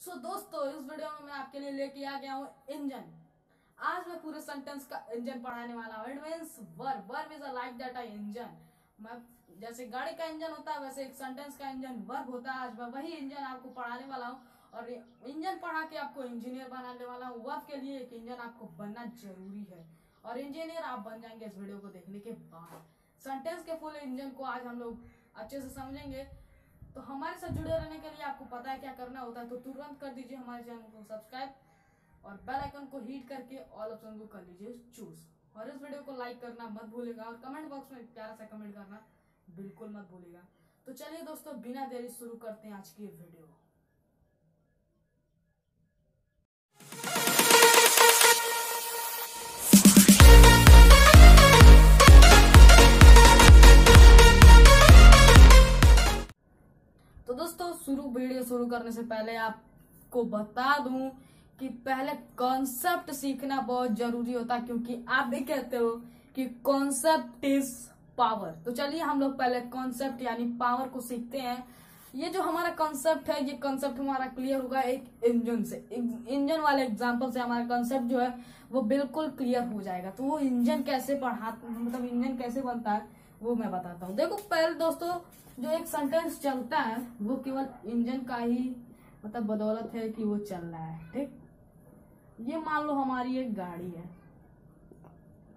दोस्तों इस वीडियो में मैं आपके लिए लेके आ गया हूँ इंजन। आज मैं पूरे सेंटेंस का इंजन पढ़ाने वाला हूँ। It means verb is like that engine. मैं जैसे गाड़ी का इंजन होता है वैसे एक सेंटेंस का इंजन वर्ब होता है। आज मैं वही इंजन आपको पढ़ाने वाला हूँ और इंजन पढ़ा के आपको इंजीनियर बनाने वाला हूँ। वर्ब के लिए एक इंजन आपको बनना जरूरी है और इंजीनियर आप बन जाएंगे इस वीडियो को देखने के बाद। सेंटेंस के फुल इंजन को आज हम लोग अच्छे से समझेंगे। तो हमारे साथ जुड़े रहने के लिए आपको पता है क्या करना होता है, तो तुरंत कर दीजिए हमारे चैनल को सब्सक्राइब और बेल आइकन को हिट करके ऑल ऑप्शन को कर लीजिए चूज। और इस वीडियो को लाइक करना मत भूलेगा और कमेंट बॉक्स में प्यारा सा कमेंट करना बिल्कुल मत भूलेगा। तो चलिए दोस्तों बिना देरी शुरू करते हैं आज की वीडियो। तो दोस्तों वीडियो शुरू करने से पहले आपको बता दूं कि पहले कॉन्सेप्ट सीखना बहुत जरूरी होता है, क्योंकि आप भी कहते हो कि कॉन्सेप्ट इज पावर। तो चलिए हम लोग पहले कॉन्सेप्ट यानी पावर को सीखते हैं। ये जो हमारा कॉन्सेप्ट है, ये कॉन्सेप्ट हमारा क्लियर होगा एक इंजन से। इंजन वाले एग्जांपल से हमारा कॉन्सेप्ट जो है वो बिल्कुल क्लियर हो जाएगा। तो वो इंजन कैसे मतलब इंजन कैसे बनता है वो मैं बताता हूँ। देखो पहले दोस्तों जो एक सेंटेंस चलता है वो केवल इंजन का ही मतलब बदौलत है कि वो चल रहा है। ठीक, ये मान लो हमारी एक गाड़ी है।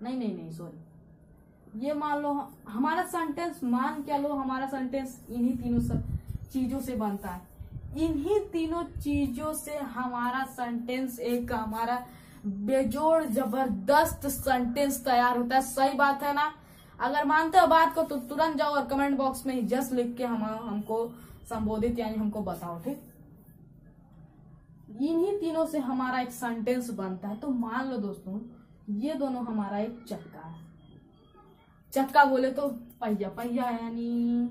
नहीं सॉरी, ये मान लो हमारा सेंटेंस, मान क्या लो हमारा सेंटेंस इन्हीं तीनों चीजों से बनता है। इन्हीं तीनों चीजों से हमारा सेंटेंस एक हमारा बेजोड़ जबरदस्त सेंटेंस तैयार होता है। सही बात है ना? अगर मानते हो बात को तो तुरंत जाओ और कमेंट बॉक्स में जस्ट लिख के हमको संबोधित यानी हमको बताओ। ठीक, इन्हीं तीनों से हमारा एक सेंटेंस बनता है। तो मान लो दोस्तों ये दोनों हमारा एक चक्का है। चक्का बोले तो पहिया यानी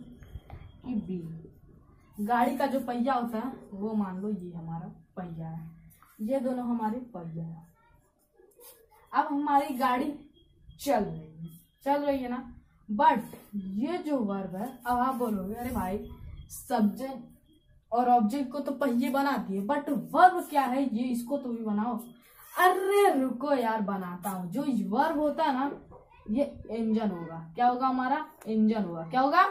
कि व्हील। गाड़ी का जो पहिया होता है वो मान लो ये हमारा पहिया है। ये दोनों हमारे पहिया है। अब हमारी गाड़ी चल रही है ना, बट ये जो वर्ब है, अब आप बोलोगे अरे भाई सब्जेक्ट और ऑब्जेक्ट को तो पहिए बना दिए, बट वर्ब क्या है ये, इसको तो भी बनाओ। अरे रुको यार, बनाता हूं। जो वर्ब होता है ना ये इंजन होगा। क्या होगा हमारा? इंजन होगा। क्या होगा?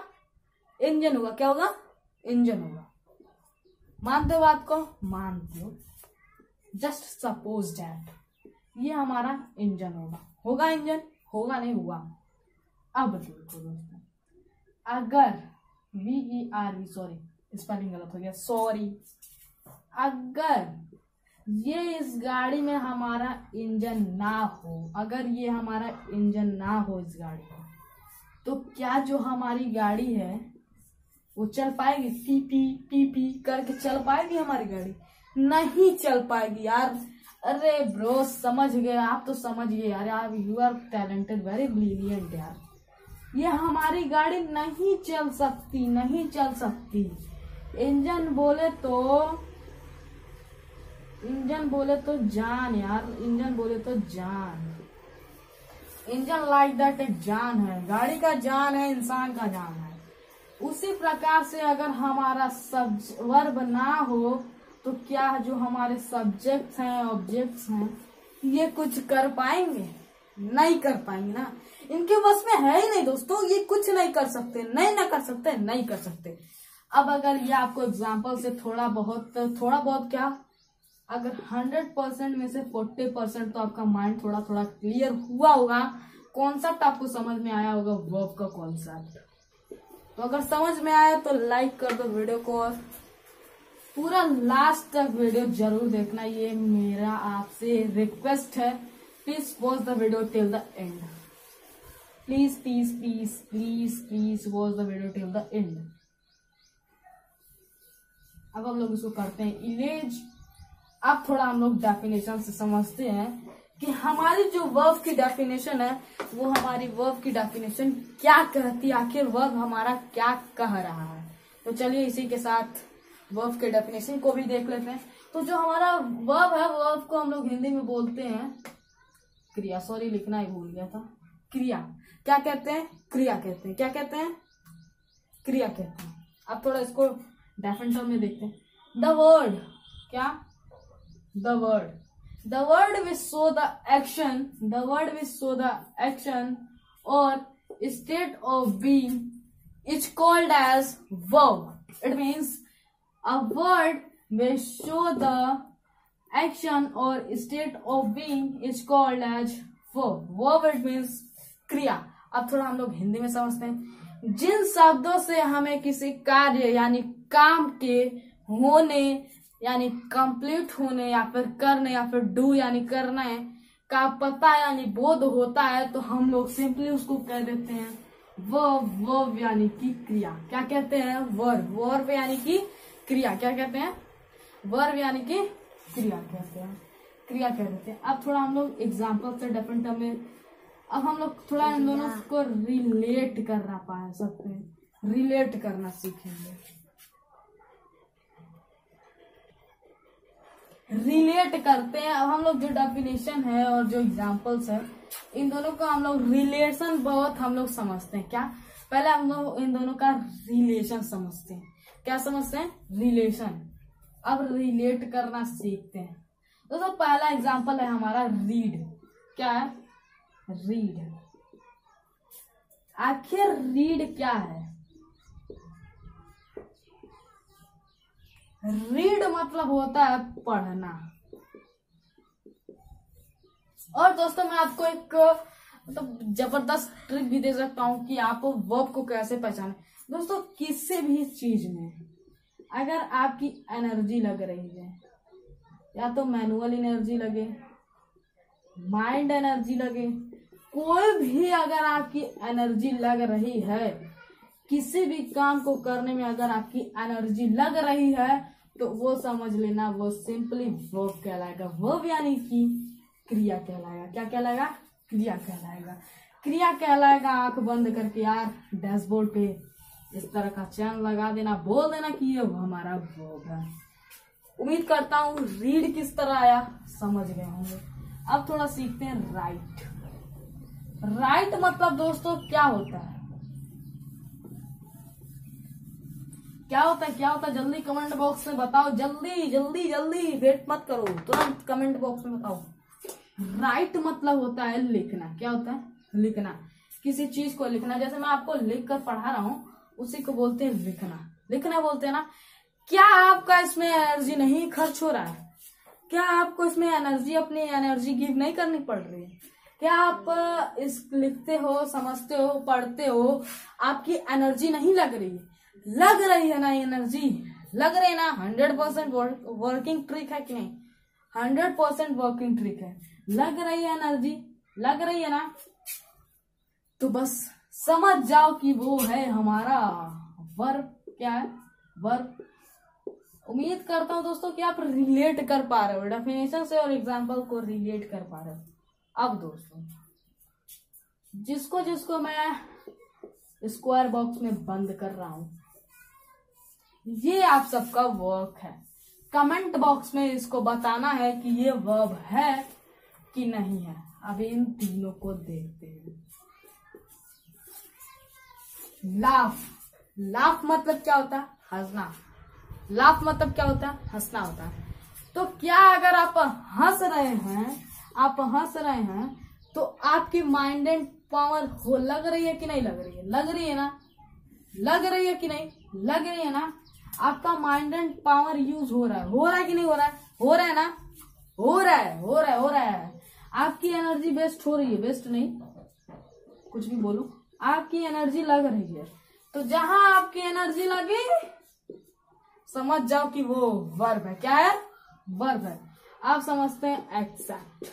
इंजन होगा। क्या होगा? इंजन होगा। मानते हो बात को? मानते हो? जस्ट सपोज दैट ये हमारा इंजन होगा इंजन होगा, नहीं हुआ। अब देखो दोस्तों, अगर VERB, सॉरी स्पेलिंग गलत हो गया, सॉरी, अगर ये इस गाड़ी में हमारा इंजन ना हो, अगर ये हमारा इंजन ना हो इस गाड़ी में, तो क्या जो हमारी गाड़ी है वो चल पाएगी? पी पी करके चल पाएगी हमारी गाड़ी? नहीं चल पाएगी यार। अरे ब्रो समझ गए आप, तो समझ गए यार। You are talented, very brilliant यार। ये हमारी गाड़ी नहीं चल सकती। इंजन बोले तो जान यार, इंजन बोले तो जान। इंजन लाइक दैट एक जान है। गाड़ी का जान है, इंसान का जान है। उसी प्रकार से अगर हमारा वर्ब ना हो तो क्या जो हमारे सब्जेक्ट्स हैं, ऑब्जेक्ट्स हैं, ये कुछ कर पाएंगे? नहीं कर पाएंगे ना। इनके बस में है ही नहीं दोस्तों, ये कुछ नहीं कर सकते। नहीं कर सकते। अब अगर ये आपको एग्जाम्पल से थोड़ा बहुत क्या, अगर 100% में से 40% तो आपका माइंड थोड़ा क्लियर हुआ होगा। कॉन्सेप्ट आपको समझ में आया होगा, वर्ब का कॉन्सेप्ट। तो अगर समझ में आया तो लाइक कर दो वीडियो को और पूरा लास्ट तक वीडियो जरूर देखना, ये मेरा आपसे रिक्वेस्ट है। Please watch the video till the end. Please watch the video till the end. अब हम लोग इसको करते हैं इरेज। अब थोड़ा हम लोग डेफिनेशन से समझते हैं कि हमारी जो वर्ब की डेफिनेशन है वो हमारी वर्ब की डेफिनेशन क्या कहती है, आखिर वर्ब हमारा क्या कह रहा है। तो चलिए इसी के साथ वर्ब के डेफिनेशन को भी देख लेते हैं। तो जो हमारा वर्ब है, वर्ब को हम लोग हिंदी में बोलते हैं क्रिया। सॉरी लिखना ही भूल गया था। क्रिया क्या कहते हैं? क्रिया कहते हैं। क्या कहते हैं? क्रिया कहते हैं। अब थोड़ा इसको डेफिनेशन में देखते हैं। द वर्ड क्या? The word will show the action, the word will show the action or state of being is called as verb. It means a word will show the action or state of being is called as verb. Verb it means क्रिया. अब थोड़ा हम लोग हिंदी में समझते हैं. जिन शब्दों से हमें किसी कार्य यानी काम के होने यानी कंप्लीट होने या फिर करने या फिर डू यानी करना है का पता यानी बोध होता है तो हम लोग सिंपली उसको कह देते हैं वर्ब यानी कि क्रिया. क्या कहते हैं? वर्ब यानी कि क्रिया. क्या कहते हैं? वर्ब यानी कि क्रिया कहते हैं, क्रिया कह देते हैं. अब थोड़ा हम लोग एग्जाम्पल से डिफरेंट में अब हम लोग थोड़ा इन दोनों को रिलेट करना पा सकते हैं, रिलेट करना सीखेंगे. रिलेट करते हैं. अब हम लोग जो डेफिनेशन है और जो एग्जाम्पल्स है इन दोनों को हम लोग रिलेशन बहुत हम लोग समझते हैं. क्या? पहले हम लोग इन दोनों का रिलेशन समझते हैं. क्या समझते हैं? रिलेशन. अब रिलेट करना सीखते हैं. दोस्तों पहला एग्जाम्पल है हमारा रीड. क्या है? रीड. आखिर रीड क्या है? रीड मतलब होता है पढ़ना. और दोस्तों मैं आपको एक मतलब जबरदस्त ट्रिक भी दे सकता हूं कि आप वर्ब को कैसे पहचाने. दोस्तों किसी भी चीज में अगर आपकी एनर्जी लग रही है या तो मैनुअल एनर्जी लगे, माइंड एनर्जी लगे, कोई भी अगर आपकी एनर्जी लग रही है, किसी भी काम को करने में अगर आपकी एनर्जी लग रही है तो वो समझ लेना वो सिंपली वर्ब कहलाएगा. वर्ब यानी कि क्रिया कहलाएगा. क्या कहलाएगा? क्रिया कहलाएगा. क्रिया कहलाएगा. आंख बंद करके यार डैशबोर्ड पे इस तरह का चैन लगा देना, बोल देना कि ये हमारा वर्ब है. उम्मीद करता हूँ रीड किस तरह आया समझ गए होंगे. अब थोड़ा सीखते हैं राइट. राइट मतलब दोस्तों क्या होता है? क्या होता है? क्या होता है? जल्दी कमेंट बॉक्स में बताओ. जल्दी जल्दी जल्दी वेट मत करो, तुरंत कमेंट बॉक्स में बताओ. राइट मतलब होता है लिखना. क्या होता है? लिखना. किसी चीज को लिखना. जैसे मैं आपको लिख कर पढ़ा रहा हूँ उसी को बोलते हैं लिखना. लिखना बोलते हैं ना. क्या आपका इसमें एनर्जी नहीं खर्च हो रहा है? क्या आपको इसमें एनर्जी अपनी एनर्जी गिव नहीं करनी पड़ रही है? क्या आप इस लिखते हो, समझते हो, पढ़ते हो, आपकी एनर्जी नहीं लग रही है? लग रही है ना एनर्जी? लग रही है ना? 100% वर्किंग ट्रिक है कि नहीं? 100% वर्किंग ट्रिक है. लग रही है एनर्जी? लग रही है ना? तो बस समझ जाओ कि वो है हमारा वर्ब. क्या है? वर्ब. उम्मीद करता हूं दोस्तों कि आप रिलेट कर पा रहे हो डेफिनेशन से और एग्जाम्पल को रिलेट कर पा रहे हो. अब दोस्तों जिसको जिसको मैं स्क्वायर बॉक्स में बंद कर रहा हूं ये आप सबका वर्क है. कमेंट बॉक्स में इसको बताना है कि ये वर्ब है कि नहीं है. अब इन तीनों को देखते हैं. लाफ. लाफ मतलब क्या होता है? हंसना. लाफ मतलब क्या होता है? हंसना होता है. तो क्या अगर आप हंस रहे हैं तो आपकी माइंड एंड पावर हो लग रही है कि नहीं लग रही है? लग रही है ना? लग रही है कि नहीं? लग रही है ना? आपका माइंड एंड पावर यूज हो रहा है कि नहीं हो रहा है? हो रहा है ना? हो रहा है. आपकी एनर्जी वेस्ट हो रही है. वेस्ट नहीं, कुछ भी बोलो. आपकी एनर्जी लग रही है. तो जहां आपकी एनर्जी लगे समझ जाओ कि वो वर्ब है. क्या है? वर्ब है. आप समझते हैं एक्सेप्ट.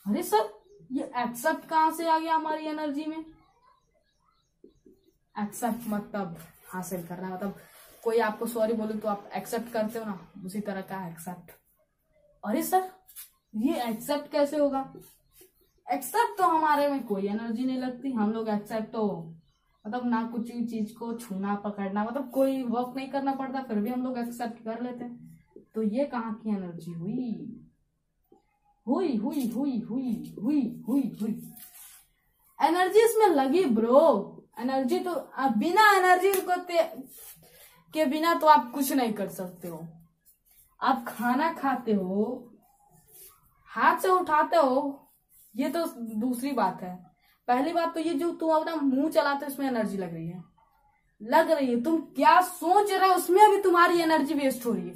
अरे सर ये एक्सेप्ट कहां से आ गया हमारी एनर्जी में? एक्सेप्ट मतलब हासिल करना. मतलब कोई आपको सॉरी बोले तो आप एक्सेप्ट करते हो ना, उसी तरह का एक्सेप्ट. अरे सर ये एक्सेप्ट कैसे होगा? एक्सेप्ट तो हमारे में कोई एनर्जी नहीं लगती. हम लोग एक्सेप्ट तो मतलब ना कुछ भी चीज को छूना पकड़ना मतलब कोई वर्क नहीं करना पड़ता फिर भी हम लोग एक्सेप्ट कर लेते हैं. तो ये कहाँ की एनर्जी हुई? हुई हुई हुई हुई हुई हुई हुई एनर्जी इसमें लगी ब्रो. एनर्जी तो बिना एनर्जी के बिना तो आप कुछ नहीं कर सकते हो. आप खाना खाते हो, हाथ से उठाते हो, ये तो दूसरी बात है। पहली बात तो ये जो तुम अपना मुंह चलाते हो उसमें एनर्जी लग रही है, तुम क्या सोच रहे हो उसमें भी तुम्हारी एनर्जी वेस्ट हो रही है,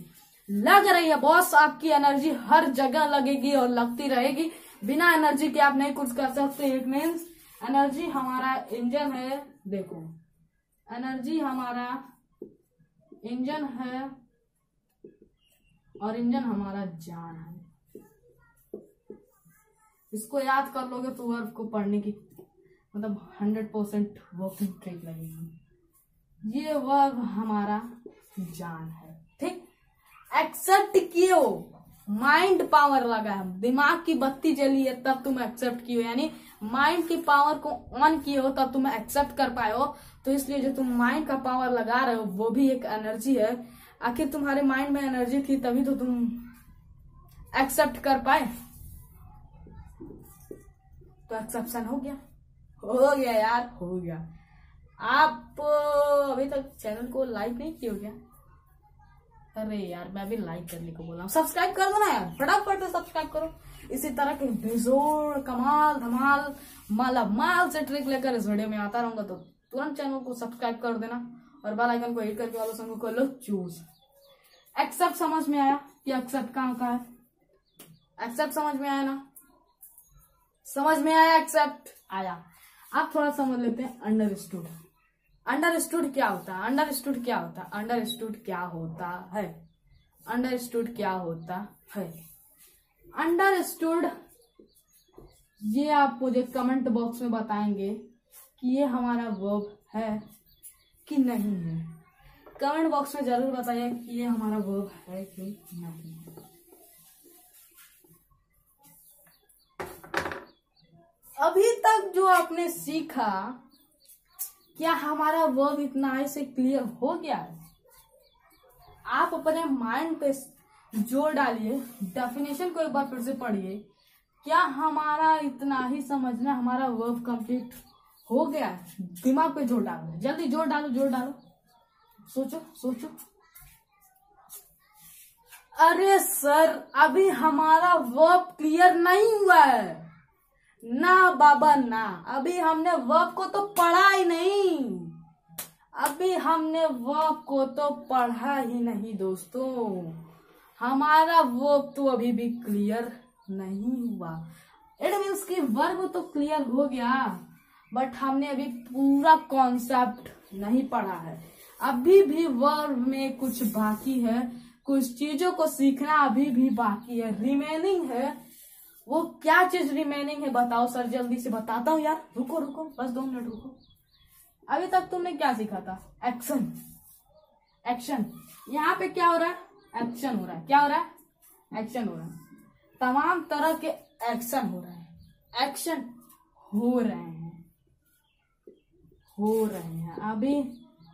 लग रही है बॉस। आपकी एनर्जी हर जगह लगेगी और लगती रहेगी। बिना एनर्जी के आप नहीं कुछ कर सकते। इट मीन्स एनर्जी हमारा इंजन है। देखो, एनर्जी हमारा इंजन है और इंजन हमारा जान है। इसको याद कर लोगे तो वर्ब को पढ़ने की मतलब 100% वर्किंग ट्रिक लगेगी। ये वर्ब हमारा जान है, ठीक। एक्सेप्ट किए हो, माइंड पावर लगा है, दिमाग की बत्ती जली है तब तुम एक्सेप्ट किए हो, यानी माइंड की पावर को ऑन किए हो तब तुम एक्सेप्ट कर पाए हो। तो इसलिए जो तुम माइंड का पावर लगा रहे हो वो भी एक एनर्जी है। आखिर तुम्हारे माइंड में एनर्जी थी तभी तो तुम एक्सेप्ट कर पाए। तो एक्सेप्शन हो गया यार, हो गया। आप अभी तक चैनल को लाइक नहीं किए हो क्या? अरे यार, मैं भी लाइक करने को बोला हूँ। सब्सक्राइब कर दो ना यार, फटाफट से सब्सक्राइब करो। इसी तरह के बेजोड़ कमाल धमाल मालामाल से ट्रिक लेकर इस वीडियो में आता रहूंगा, तो तुरंत चैनल को सब्सक्राइब कर देना और बेल आइकन को हिट करके वालों संग को लो चूज। एक्सेप्ट समझ में आया कि एक्सेप्ट कहाँ का है? एक्सेप्ट समझ में आया ना? समझ में आया? एक्सेप्ट आया। आप थोड़ा समझ लेते हैं अंडरस्टूड। अंडरस्टूड क्या होता है? अंडरस्टूड क्या होता है? अंडरस्टूड क्या होता है? अंडरस्टूड क्या होता है? अंडरस्टूड, ये आप मुझे कमेंट बॉक्स में बताएंगे कि ये हमारा वर्ब है कि नहीं है। कमेंट बॉक्स में जरूर बताइए कि ये हमारा वर्ब है कि नहीं। अभी तक जो आपने सीखा, क्या हमारा वर्ब इतना ऐसे क्लियर हो गया है? आप अपने माइंड पे जोर डालिए, डेफिनेशन को एक बार फिर से पढ़िए। क्या हमारा इतना ही समझना हमारा वर्ब कंप्लीट हो गया है? दिमाग पे जोर डालो, जल्दी जोर डालो, जोर डालो, सोचो सोचो। अरे सर, अभी हमारा वर्ब क्लियर नहीं हुआ है ना बाबा ना। अभी हमने वर्ब को तो पढ़ा ही नहीं, अभी हमने वर्ब को तो पढ़ा ही नहीं दोस्तों। हमारा वर्ब तो अभी भी क्लियर नहीं हुआ। इट मीन्स कि वर्ब तो क्लियर हो गया, बट हमने अभी पूरा कॉन्सेप्ट नहीं पढ़ा है। अभी भी वर्ब में कुछ बाकी है, कुछ चीजों को सीखना अभी भी बाकी है, रिमेनिंग है। वो क्या चीज रिमेनिंग है बताओ सर? जल्दी से बताता हूँ यार, रुको रुको, बस 2 मिनट रुको। अभी तक तुमने क्या सीखा था? Action, action. यहाँ पे क्या हो रहा है? एक्शन हो रहा है। क्या हो रहा है? एक्शन हो रहा है। तमाम तरह के एक्शन हो रहे हैं, एक्शन हो रहे हैं, हो रहे हैं। अभी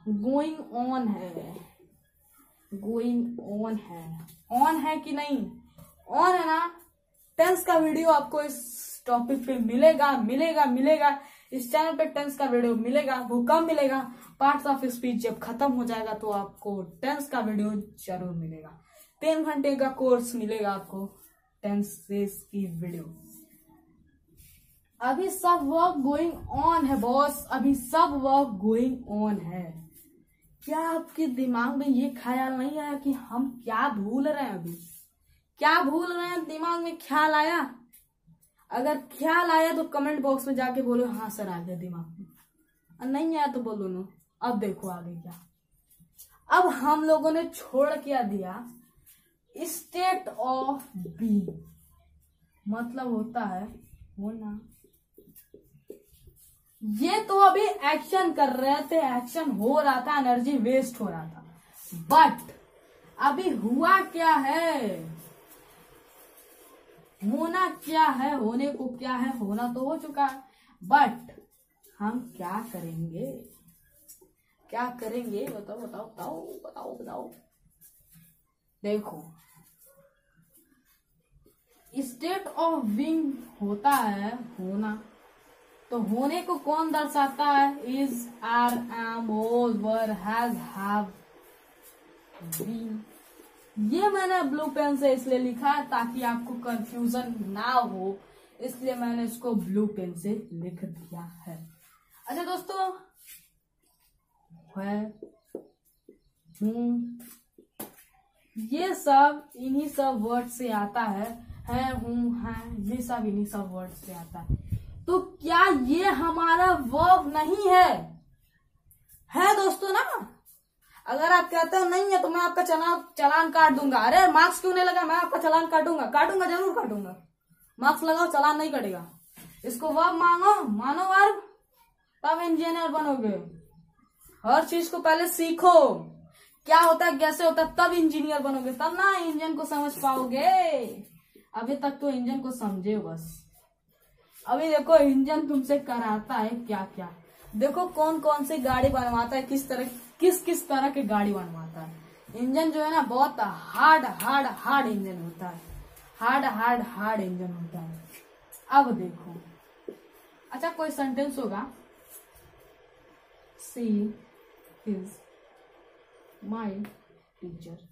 गोइंग ऑन है, गोइंग ऑन है। ऑन है कि नहीं? ऑन है ना? टेंस का वीडियो आपको इस टॉपिक पे मिलेगा, मिलेगा, मिलेगा। इस चैनल पे टेंस का वीडियो मिलेगा। वो कब मिलेगा? पार्ट्स ऑफ स्पीच जब खत्म हो जाएगा तो आपको टेंस का वीडियो जरूर मिलेगा। 3 घंटे का कोर्स मिलेगा आपको टेंसेस की वीडियो। अभी सब वर्क गोइंग ऑन है बॉस, अभी सब वर्क गोइंग ऑन है। क्या आपके दिमाग में ये ख्याल नहीं आया कि हम क्या भूल रहे हैं? अभी क्या भूल रहे हैं? दिमाग में ख्याल आया? अगर ख्याल आया तो कमेंट बॉक्स में जाके बोलो हाँ सर आ गया दिमाग में, और नहीं आया तो बोलो नो। अब देखो आगे क्या। अब हम लोगों ने छोड़ क्या दिया? स्टेट ऑफ बीइंग, मतलब होता है होना। ये तो अभी एक्शन कर रहे थे, एक्शन हो रहा था, एनर्जी वेस्ट हो रहा था, बट अभी हुआ क्या है? होना क्या है? होने को क्या है? होना तो हो चुका है, बट हम क्या करेंगे? क्या करेंगे? बताओ बताओ बताओ बताओ बताओ। देखो, स्टेट ऑफ बीइंग होता है होना, तो होने को कौन दर्शाता है? Is, are, am, was, were, has, have, been. ये मैंने ब्लू पेन से इसलिए लिखा है ताकि आपको कंफ्यूजन ना हो, इसलिए मैंने इसको ब्लू पेन से लिख दिया है। अच्छा दोस्तों, है हूँ, ये सब इन्हीं सब वर्ड से आता है हूँ, है, ये सब इन्हीं सब वर्ड से आता है। तो क्या ये हमारा वर्ब नहीं है दोस्तों ना? अगर आप कहते हो नहीं है तो मैं आपका चालान काट दूंगा। अरे मार्क्स क्यों नहीं लगा? मैं आपका चालान काटूंगा जरूर काटूंगा। मार्क्स लगाओ, चालान नहीं कटेगा। इसको वर्ब मानो वर्ब, तब इंजीनियर बनोगे। हर चीज को पहले सीखो, क्या होता है कैसे होता है, तब इंजीनियर बनोगे, तब ना इंजन को समझ पाओगे। अभी तक तो इंजन को समझे बस। अभी देखो इंजन तुमसे कराता है क्या क्या। देखो कौन कौन सी गाड़ी बनवाता है, किस तरह की गाड़ी बनवाता है। इंजन जो है ना बहुत हार्ड इंजन होता है। हार्ड इंजन होता है। अब देखो, अच्छा कोई सेंटेंस होगा, सी इज माई टीचर।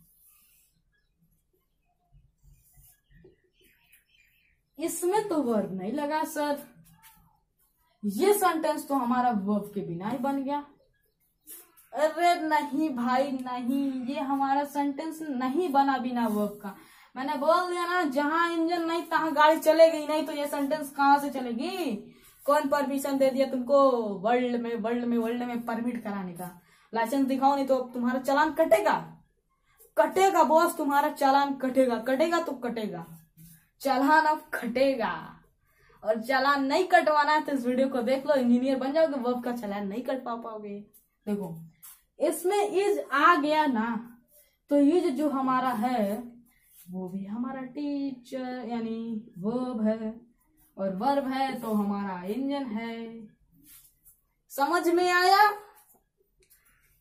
इसमें तो वर्ब नहीं लगा सर, ये सेंटेंस तो हमारा वर्ब के बिना ही बन गया। अरे नहीं भाई नहीं, ये हमारा सेंटेंस नहीं बना बिना वर्ब का। मैंने बोल दिया ना, जहां इंजन नहीं तहां गाड़ी चलेगी नहीं, तो ये सेंटेंस कहां से चलेगी? कौन परमिशन दे दिया तुमको वर्ल्ड में परमिट कराने का? लाइसेंस दिखाओ, नहीं तो तुम्हारा चालान कटेगा बॉस, तुम्हारा चालान कटेगा तो कटेगा। चालान अब कटेगा, और चालान नहीं कटवाना है तो इस वीडियो को देख लो, इंजीनियर बन जाओगे। वर्ब का चालान नहीं कटवा पाओगे। देखो इसमें इज आ गया ना, तो इज जो हमारा है वो भी हमारा टीचर यानी वर्ब है, और वर्ब है तो हमारा इंजन है। समझ में आया?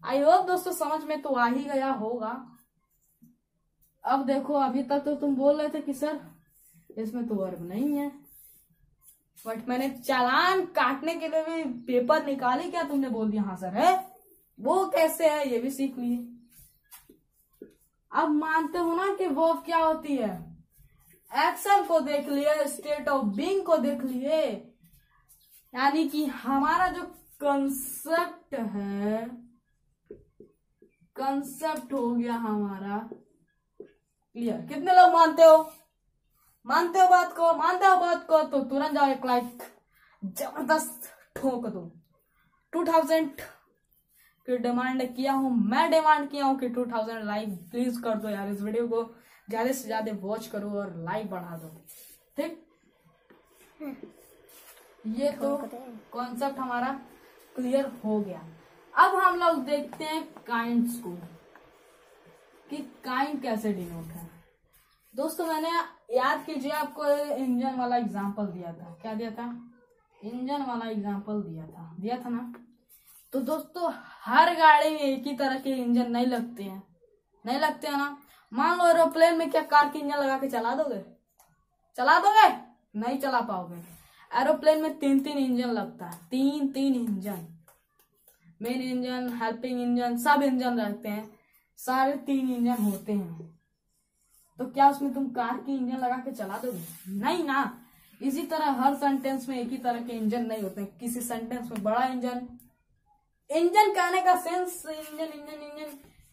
आई होप दोस्तों समझ में तो आ ही गया होगा। अब देखो, अभी तक तो तुम बोल रहे थे कि सर इसमें तो वर्ब नहीं है, बट मैंने चालान काटने के लिए भी पेपर निकाली, क्या तुमने बोल दिया हाँ सर है? वो कैसे है ये भी सीख लिए। अब मानते हो ना कि वर्ब क्या होती है? एक्शन को देख लिए, स्टेट ऑफ बीइंग को देख लिए, यानी कि हमारा जो कंसेप्ट है, कंसेप्ट हो गया हमारा क्लियर। कितने लोग मानते हो बात को? तो तुरंत जाओ एक लाइक जबरदस्त ठोक दो। 2000 की डिमांड किया हूं, मैं डिमांड किया हूं कि 2000 लाइक प्लीज कर दो यार। इस वीडियो को ज्यादा से ज्यादा वॉच करो और लाइक बढ़ा दो, ठीक? ये तो कॉन्सेप्ट हमारा क्लियर हो गया। अब हम लोग देखते हैं काइंड्स को, कि काइंड कैसे डिनोट है। दोस्तों मैंने याद कीजिए, आपको इंजन वाला एग्जांपल दिया था। क्या दिया था? इंजन वाला एग्जांपल दिया था ना। तो दोस्तों हर गाड़ी में एक ही तरह के इंजन नहीं लगते हैं ना। मान लो एरोप्लेन में क्या कार की इंजन लगा के चला दोगे? नहीं चला पाओगे। एरोप्लेन में 3 इंजन लगता है, 3 engine, main engine, helping engine, सब इंजन रहते हैं, सारे 3 इंजन होते हैं। तो क्या उसमें तुम कार की इंजन लगा के चला दोगे? नहीं ना। इसी तरह हर सेंटेंस में एक ही तरह के इंजन नहीं होते हैं। किसी सेंटेंस में बड़ा इंजन कहने का सेंस,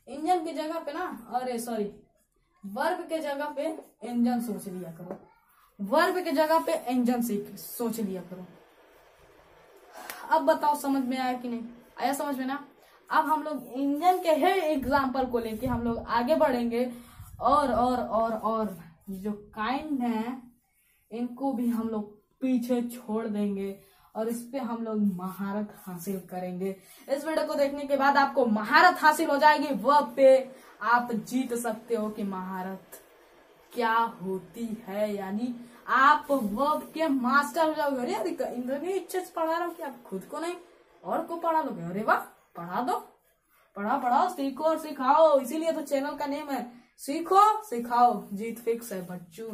इंजन की जगह पे ना, अरे सॉरी, वर्ब के जगह पे इंजन सोच लिया करो, वर्ब के जगह पे इंजन सोच लिया करो। अब बताओ समझ में आया कि नहीं आया? समझ में ना। अब हम लोग इंजन के ही एग्जाम्पल को लेके हम लोग आगे बढ़ेंगे, और जो काइंड है इनको भी हम लोग पीछे छोड़ देंगे, और इस पे हम लोग महारत हासिल करेंगे। इस वीडियो को देखने के बाद आपको महारत हासिल हो जाएगी वर्ब पे। आप जीत सकते हो कि महारत क्या होती है, यानी आप वर्ब के मास्टर हो जाओगे। अरे इंद्र इच्छा से पढ़ा रहा हूँ कि आप खुद को नहीं और को पढ़ा लोगे? अरे वाह, पढ़ा दो, पढ़ाओ, सीखो और सिखाओ। इसीलिए तो चैनल का नेम है सीखो सिखाओ जीत फिक्स है बच्चों।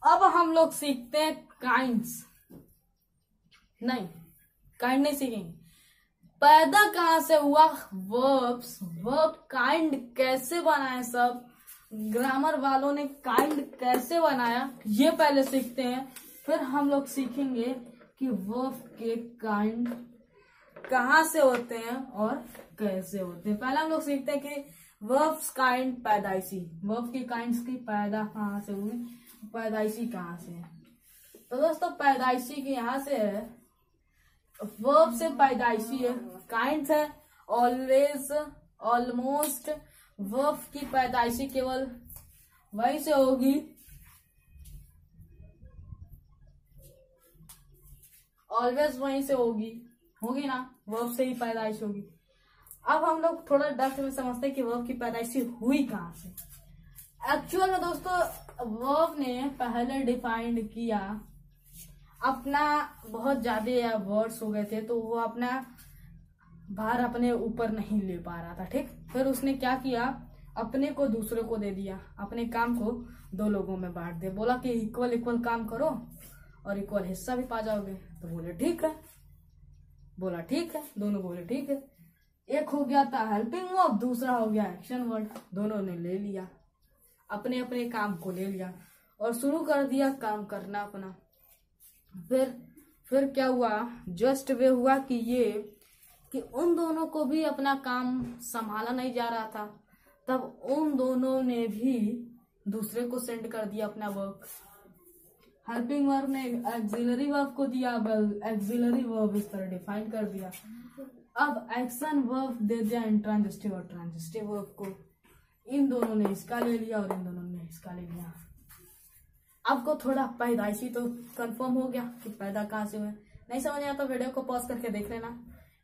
अब हम लोग सीखते हैं काइंड्स, नहीं काइंड नहीं सीखेंगे। पैदा कहाँ से हुआ, वर्ब्स, वर्ब काइंड कैसे बनाए, सब ग्रामर वालों ने काइंड कैसे बनाया ये पहले सीखते हैं, फिर हम लोग सीखेंगे कि वर्ब के काइंड कहाँ से होते हैं और कैसे होते हैं। पहले हम लोग सीखते हैं कि वर्ब्स काइंड पैदाइशी, वर्ब के काइंड्स की पैदा कहाँ से हुई, पैदाइशी कहाँ से है। तो दोस्तों पैदाइशी की यहाँ से है, वर्ब से पैदाइशी है, काइंड है ऑलवेज, ऑलमोस्ट। वर्ब की पैदाइशी केवल वहीं से होगी, ऑलवेज वहीं से होगी ना, वर्ब से ही पैदाइश होगी। अब हम लोग थोड़ा डेप्थ में समझते हैं कि वर्ब की पैदाइशी हुई कहाँ से। एक्चुअल में दोस्तों वर्ब ने पहले डिफाइंड किया अपना, बहुत ज्यादा वर्ड्स हो गए थे तो वो अपना भार अपने ऊपर नहीं ले पा रहा था, ठीक। फिर उसने क्या किया, अपने को दूसरे को दे दिया, अपने काम को दो लोगों में बांट दिया, बोला कि इक्वल इक्वल काम करो और इक्वल हिस्सा भी पा जाओगे। तो बोले ठीक है, बोला ठीक है, दोनों बोले ठीक है। एक हो गया था हेल्पिंग वर्ब, दूसरा हो गया एक्शन वर्ड, दोनों ने ले लिया, अपने अपने काम को ले लिया और शुरू कर दिया काम करना अपना। फिर क्या हुआ, जस्ट वे हुआ कि उन दोनों को भी अपना काम संभाला नहीं जा रहा था, तब उन दोनों ने भी दूसरे को सेंड कर दिया अपना वर्क। हेल्पिंग वर्ब ने एक्सिलरी वर्ब को दिया, एक्सिलरी वर्ब इस तरह डिफाइन कर दिया। अब एक्शन वर्ब दे दिया इंट्रांजिटिव और ट्रांजिटिव वर्ब को, इन दोनों ने इसका ले लिया और इन दोनों ने इसका ले लिया। आपको थोड़ा पैदाइशी तो कंफर्म हो गया कि पैदा कहाँ से हुए। नहीं समझ आया तो वीडियो को पॉज करके देख लेना,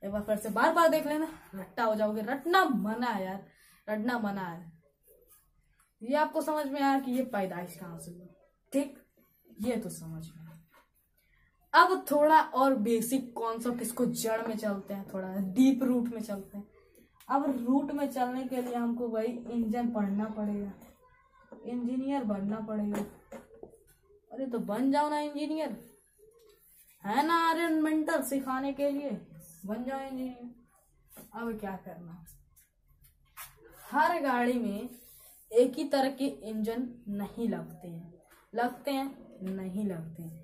एक बार फिर से बार बार देख लेना, रट्टा हो जाओगे। रटना मना है यार, रटना मना है। ये आपको समझ में आया कि ये पैदाइश कहाँ से हुई, ठीक, ये तो समझ में। अब थोड़ा और बेसिक कॉन्सेप्ट, इसको जड़ में चलते हैं, थोड़ा डीप रूट में चलते हैं। अब रूट में चलने के लिए हमको भाई इंजन पढ़ना पड़ेगा, इंजीनियर बनना पड़ेगा। अरे तो बन जाओ ना इंजीनियर, है ना आर्यन मेंटर सिखाने के लिए, बन जाओ इंजीनियर। अब क्या करना, हर गाड़ी में एक ही तरह के इंजन नहीं लगते हैं, लगते हैं नहीं लगते हैं।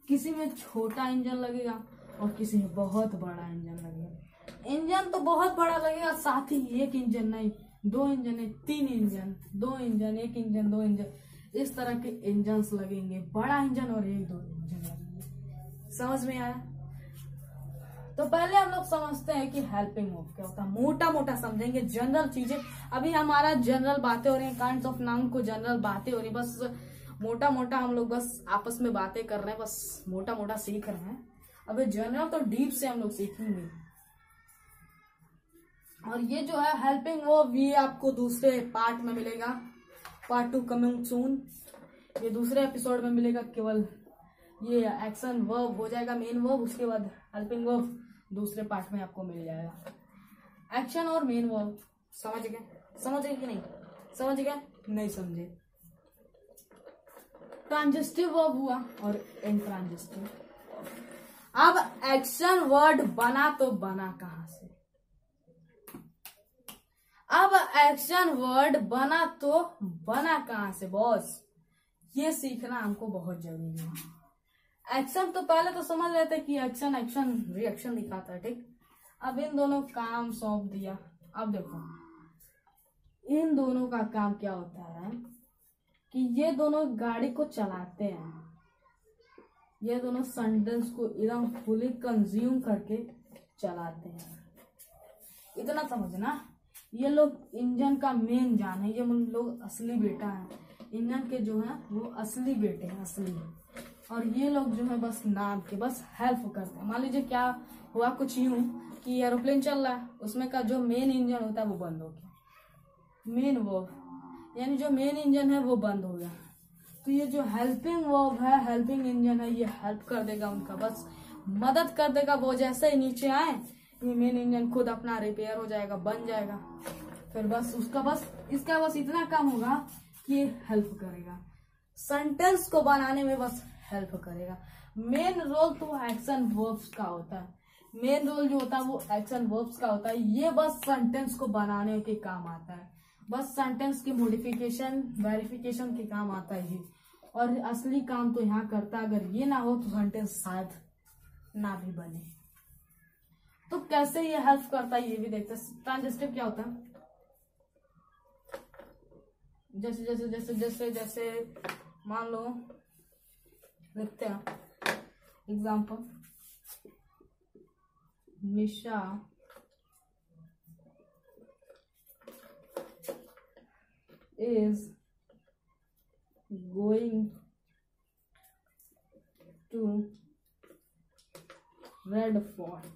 किसी में छोटा इंजन लगेगा और किसी में बहुत बड़ा इंजन लगेगा। इंजन तो बहुत बड़ा लगेगा, साथ ही एक इंजन नहीं, दो इंजन है, तीन इंजन, दो इंजन, एक इंजन, दो इंजन, इस तरह के इंजन लगेंगे, बड़ा इंजन और एक दो इंजन लगेंगे। समझ में आया? तो पहले हम लोग समझते हैं कि हेल्पिंग वर्ब क्या होता है, मोटा मोटा समझेंगे, जनरल चीजें। अभी हमारा जनरल बातें हो रही है, काइंड्स ऑफ नाउन को जनरल बातें हो रही है, बस मोटा मोटा हम लोग बस आपस में बातें कर रहे हैं, बस मोटा मोटा सीख रहे हैं। अभी जनरल तो डीप से हम लोग सीखेंगे। और ये जो है हेल्पिंग वर्ब, ये आपको दूसरे पार्ट में मिलेगा, पार्ट 2 कमिंग सून। ये दूसरे एपिसोड में मिलेगा। केवल ये एक्शन वर्ब हो जाएगा मेन वर्ब, उसके बाद हेल्पिंग वर्ब दूसरे पार्ट में आपको मिल जाएगा। एक्शन और मेन वर्ब समझ गए? समझ गए कि नहीं समझ गए? नहीं समझे? ट्रांजिटिव वर्ब हुआ और इंट्रांजिटिव। अब एक्शन वर्ड बना तो बना कहां से? अब एक्शन वर्ड बना तो बना कहां से बॉस? ये सीखना हमको बहुत जरूरी है। एक्शन तो पहले तो समझ लेते कि एक्शन एक्शन रिएक्शन दिखाता है, ठीक। अब इन दोनों काम सौंप दिया। अब देखो इन दोनों का काम क्या होता है कि ये दोनों गाड़ी को चलाते हैं, ये दोनों सेंटेंस को एकदम फुली कंज्यूम करके चलाते हैं। इतना समझना, ये लोग इंजन का मेन जान है, ये लोग असली बेटा है, इंजन के जो है वो असली बेटे हैं, असली। और ये लोग जो है बस नाम के, बस हेल्प करते हैं। मान लीजिए क्या हुआ कुछ यूं कि एरोप्लेन चल रहा है, उसमें का जो मेन इंजन होता है वो बंद हो गया, मेन वर्ब यानी जो मेन इंजन है वो बंद हो गया। तो ये जो हेल्पिंग वर्ब है, हेल्पिंग इंजन है, ये हेल्प कर देगा उनका, बस मदद कर देगा। वो जैसे ही नीचे आए ये मेन इंजन खुद अपना रिपेयर हो जाएगा, बन जाएगा। फिर बस उसका इसका बस इतना काम होगा कि ये हेल्प करेगा, सेंटेंस को बनाने में बस हेल्प करेगा। मेन रोल तो एक्शन वर्ब्स का होता है, मेन रोल जो होता है वो एक्शन वर्ब्स का होता है। ये बस सेंटेंस को बनाने के काम आता है, बस सेंटेंस की मॉडिफिकेशन वेरिफिकेशन के काम आता है ये। और असली काम तो यहाँ करता है, अगर ये ना हो तो सेंटेंस शायद ना भी बने। तो कैसे ये हेल्प करता है ये भी देखते हैं। ट्रांजिस्टिव क्या होता है, जैसे जैसे जैसे जैसे जैसे मान लो लिखते हैं example, Nisha is going to Red Fort।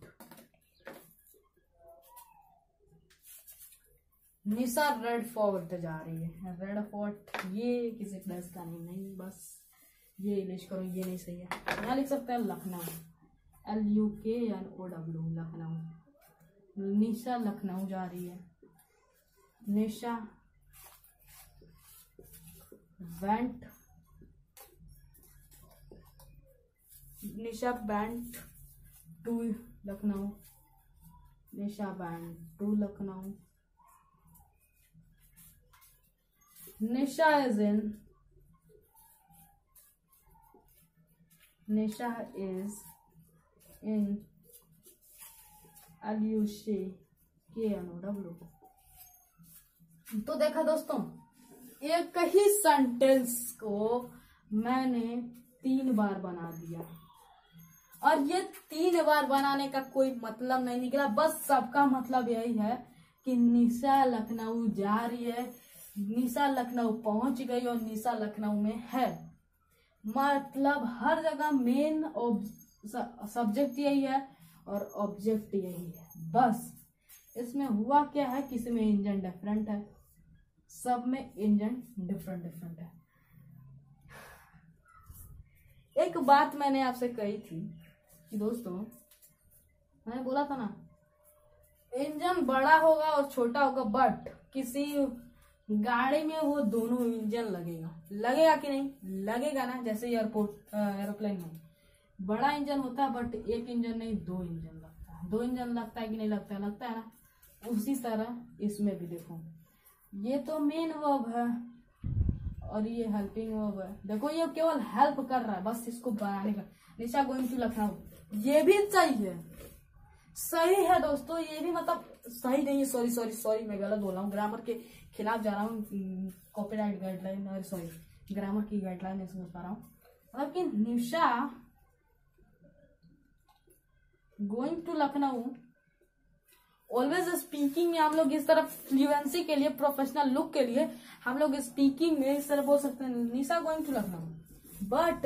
Nisha red fort जा रही है। रेड फोर्ट ये किसी प्लेस का नहीं, बस ये लिस्ट करो, ये नहीं सही है। यहाँ लिख सकते हैं लखनऊ, LUKNOW, लखनऊ। निशा लखनऊ जा रही है। Nisha went to Lucknow. Nisha went to Lucknow. Nisha is in LUKNOW। तो देखा दोस्तों, एक ही सेंटेंस को मैंने 3 बार बना दिया, और ये 3 बार बनाने का कोई मतलब नहीं निकला। बस सबका मतलब यही है कि निशा लखनऊ जा रही है, निशा लखनऊ पहुंच गई और निशा लखनऊ में है। मतलब हर जगह मेन सब्जेक्ट यही है और ऑब्जेक्ट यही है। बस इसमें हुआ क्या है, किसी में इंजन डिफरेंट है, सब में इंजन डिफरेंट है। एक बात मैंने आपसे कही थी कि दोस्तों, मैंने बोला था ना इंजन बड़ा होगा और छोटा होगा, बट किसी गाड़ी में वो दोनों इंजन लगेगा कि नहीं लगेगा ना। जैसे एरोप्लेन में बड़ा इंजन होता है, बट एक इंजन नहीं 2 इंजन लगता है। 2 इंजन लगता है कि नहीं लगता है ना। उसी तरह इसमें भी देखो, ये तो मेन वर्ब है और ये हेल्पिंग वर्ब है। देखो ये केवल हेल्प कर रहा है बस इसको बनाने का। निशा गोइंग टू लखनऊ, ये भी सही है दोस्तों। ये भी मतलब सही नहीं है, सॉरी मैं गलत बोल रहा हूँ, ग्रामर के खिलाफ जा रहा हूँ। कॉपीराइट गाइडलाइन और सॉरी ग्रामर की गाइडलाइन नहीं समझ पा रहा हूँ। मतलब कि Nisha going to Lucknow, always speaking में हम लोग इस तरह फ्लुएंसी के लिए, प्रोफेशनल लुक के लिए हम लोग स्पीकिंग में इस तरह बोल सकते हैं निशा गोइंग टू लखनऊ। बट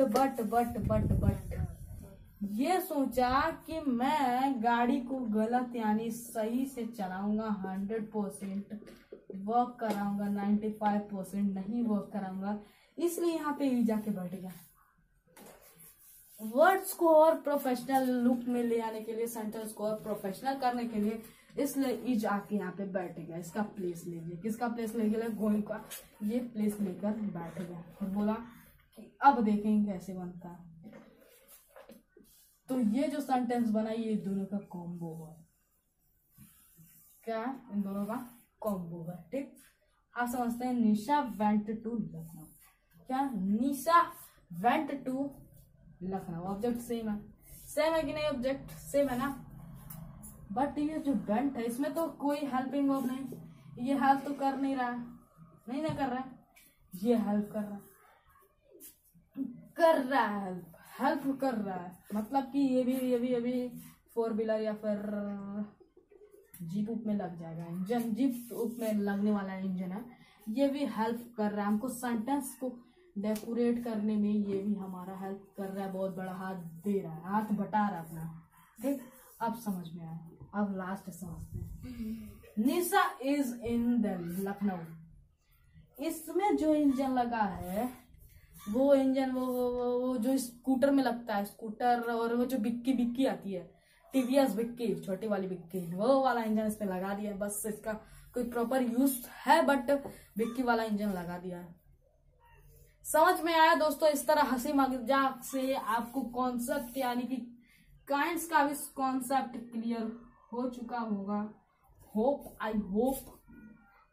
ये सोचा कि मैं गाड़ी को गलत यानी सही से चलाऊंगा, 100% वर्क कराऊंगा, 95% नहीं वर्क कराऊंगा, इसलिए यहाँ पे ई जाके बैठ गया। वर्ड्स को और प्रोफेशनल लुक में ले आने के लिए, सेंटेंस को और प्रोफेशनल करने के लिए, इसलिए ई जाके यहाँ पे बैठ गया। इसका प्लेस ले लिया। किसका प्लेस ले गया? गोइंग का। ये प्लेस लेकर बैठ गया और बोला कि अब देखेंगे कैसे बनता है। तो ये जो सेंटेंस बना ये दोनों का कॉम्बो है। क्या? इन दोनों का कॉम्बो है। ठीक, आप समझते हैं। Nisha went to Lucknow. क्या? Nisha went to Lucknow. Object same है कि नहीं? ऑब्जेक्ट सेम है ना। बट ये जो वेंट है इसमें तो कोई हेल्पिंग वर्ब नहीं। ये हेल्प तो कर नहीं रहा, नहीं ना कर रहा है। ये हेल्प कर रहा है, हेल्प कर रहा है। मतलब कि ये भी 4 व्हीलर या फिर जीप उप में लग जाएगा इंजन। जीप उप में लगने वाला इंजन है। ये भी हेल्प कर रहा है हमको सेंटेंस को डेकोरेट करने में। ये भी हमारा हेल्प कर रहा है, बहुत बड़ा हाथ दे रहा है, हाथ बटा रहा है अपना। ठीक, अब समझ में आया। अब लास्ट समझते हैं। निशा इज इन द लखनऊ। इसमें जो इंजन लगा है वो इंजन वो जो स्कूटर में लगता है, स्कूटर और वो जो बिक्की आती है, टीवीएस बिक्की, छोटी वाली बिक्की, वो वाला इंजन इसमें लगा दिया। बस इसका कोई प्रॉपर यूज है बट बिक्की वाला इंजन लगा दिया है। समझ में आया दोस्तों? इस तरह हंसी मजाक से आपको कॉन्सेप्ट यानी कि काइंड्स का भी कॉन्सेप्ट क्लियर हो चुका होगा। आई होप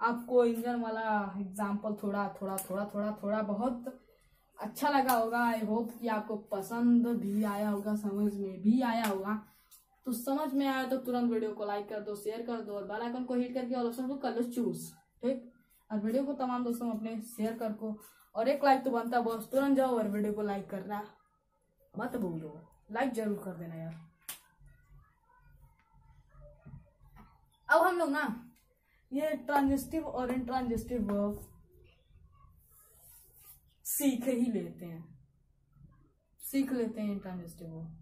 आपको इंजन वाला एग्जाम्पल थोड़ा बहुत अच्छा लगा होगा। आई होप कि आपको पसंद भी आया होगा, समझ में भी आया होगा। तो समझ में आया तो तुरंत वीडियो को लाइक कर दो, शेयर कर दो और बेल आइकन को हिट करके ऑल ऑप्शन को कर लो चूज, ठीक। और वीडियो को तमाम दोस्तों अपने शेयर कर को, और एक लाइक तो बनता बॉस, तुरंत जाओ और वीडियो को लाइक करना मत भूलो, लाइक जरूर कर देना यार। अब हम लोग ना ये ट्रांजिस्टिव और इंट्रांजिस्टिव वर्ब सीख लेते हैं इंट्रांजिस्टिव वर्ब।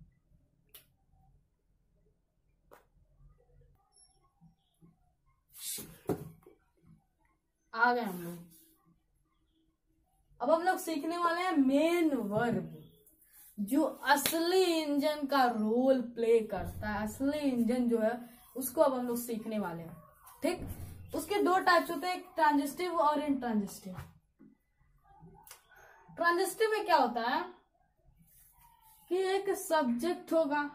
आ गए हम लोग। अब हम लोग सीखने वाले हैं मेन वर्ब, जो असली इंजन का रोल प्ले करता है। असली इंजन जो है उसको अब हम लोग सीखने वाले हैं, ठीक। उसके दो टाइप्स होते हैं, एक ट्रांजिस्टिव और इंट्रांजिस्टिव। ट्रांजिस्टिव में क्या होता है कि एक सब्जेक्ट होगा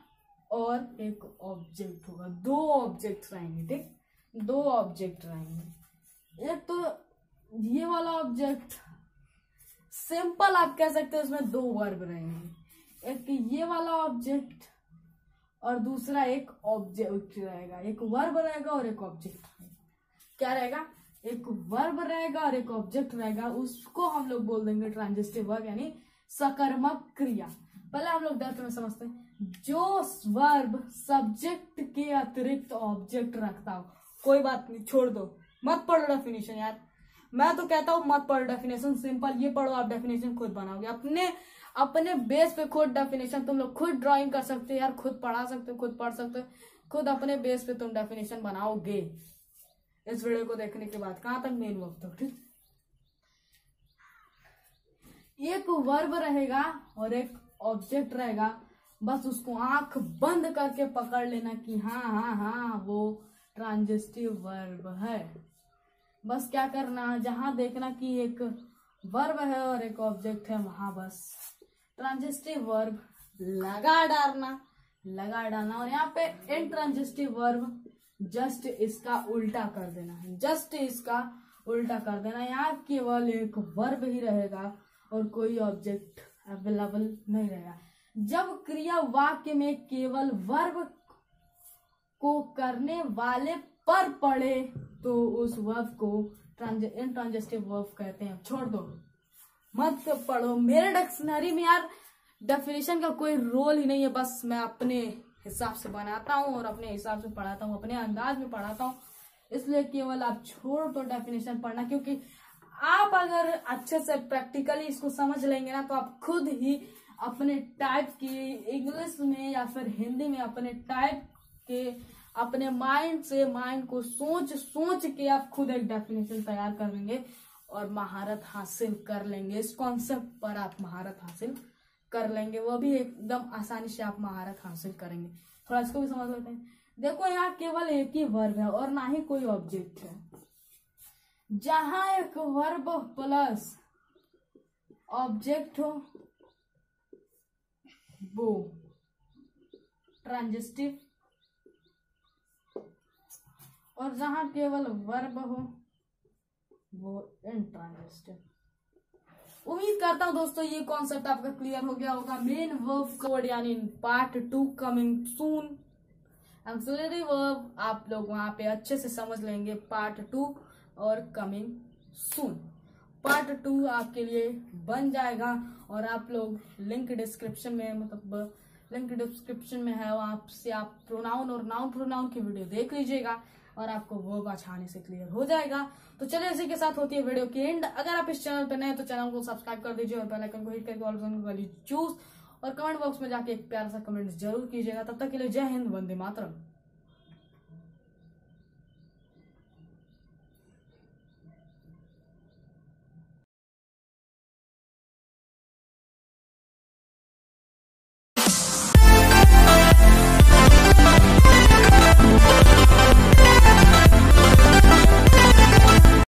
और एक ऑब्जेक्ट होगा, दो ऑब्जेक्ट रहेंगे, ठीक। दो ऑब्जेक्ट रहेंगे। एक तो ये वाला ऑब्जेक्ट सिंपल आप कह सकते हैं, उसमें दो वर्ब रहेंगे। एक ये वाला ऑब्जेक्ट और दूसरा एक ऑब्जेक्ट रहेगा। एक वर्ब रहेगा और एक ऑब्जेक्ट रहेगा। क्या रहेगा? एक वर्ब रहेगा और एक ऑब्जेक्ट रहेगा। उसको हम लोग बोल देंगे ट्रांजिस्टिव वर्ब, यानी सकर्मक क्रिया। पहले हम लोग डेप्थ में समझते हैं। जो वर्ब सब्जेक्ट के अतिरिक्त ऑब्जेक्ट रखता हो, कोई बात नहीं, छोड़ दो, मत पढ़ो डेफिनेशन यार। मैं तो कहता हूं मत पढ़ो डेफिनेशन, सिंपल ये पढ़ो, आप डेफिनेशन खुद बनाओगे अपने बेस पे। खुद डेफिनेशन तुम लोग खुद ड्राइंग कर सकते हो यार, खुद पढ़ा सकते हो, खुद पढ़ सकते हो, खुद अपने बेस पे तुम डेफिनेशन बनाओगे इस वीडियो को देखने के बाद। कहां तक? मेन वर्ब तक, ठीक। एक वर्ब रहेगा और एक ऑब्जेक्ट रहेगा। बस उसको आंख बंद करके पकड़ लेना कि हाँ वो ट्रांजिस्टिव वर्ब है। बस क्या करना, जहां देखना कि एक वर्ब है और एक ऑब्जेक्ट है, वहां बस ट्रांजिस्टिव वर्ब लगा डालना। और यहाँ पे इंट्रांजिस्टिव वर्ब जस्ट इसका उल्टा कर देना। यहाँ केवल एक वर्ब ही रहेगा और कोई ऑब्जेक्ट अवेलेबल नहीं रहेगा। जब क्रिया वाक्य में केवल वर्ब को करने वाले पर पड़े तो उस वर्ब को इंट्रांजिस्टिव वर्ब कहते हैं। छोड़ दो, मत पढ़ो। मेरे डिक्शनरी में यार डेफिनेशन का कोई रोल ही नहीं है। बस मैं अपने हिसाब से बनाता हूँ और अपने हिसाब से पढ़ाता हूँ, अपने अंदाज में पढ़ाता हूँ। इसलिए केवल आप छोड़ दो डेफिनेशन पढ़ना, क्योंकि आप अगर अच्छे से प्रैक्टिकली इसको समझ लेंगे ना, तो आप खुद ही अपने टाइप की इंग्लिश में या फिर हिंदी में अपने टाइप के अपने माइंड को सोच के आप खुद एक डेफिनेशन तैयार कर लेंगे और महारत हासिल कर लेंगे। इस कॉन्सेप्ट पर आप महारत हासिल कर लेंगे, वो भी एकदम आसानी से आप महारत हासिल करेंगे। थोड़ा इसको भी समझ लेते हैं। देखो यहाँ केवल एक ही वर्ब है और ना ही कोई ऑब्जेक्ट है। जहां एक वर्ब प्लस ऑब्जेक्ट हो वो ट्रांजिस्टिव, और जहां केवल वर्ब हो वो इंट्रांजिस्टिव। उम्मीद करता हूं दोस्तों ये कॉन्सेप्ट आपका क्लियर हो गया होगा। मेन वर्ब कोड यानी part 2 coming soon. Auxiliary verb आप लोग वहां पे अच्छे से समझ लेंगे, पार्ट 2 और कमिंग सून। पार्ट 2 आपके लिए बन जाएगा और आप लोग लिंक डिस्क्रिप्शन में है, वहां से आप प्रोनाउन और नाउन प्रोनाउन की वीडियो देख लीजिएगा और आपको वर्ब आसानी से क्लियर हो जाएगा। तो चलिए इसी के साथ होती है वीडियो की एंड। अगर आप इस चैनल पर नए हैं तो चैनल को सब्सक्राइब कर दीजिए और बेल आइकन को हिट करके ऑल ऑप्शन को चूज, और कमेंट बॉक्स में जाके एक प्यारा सा कमेंट जरूर कीजिएगा। तब तक के लिए जय हिंद, वंदे मातरम।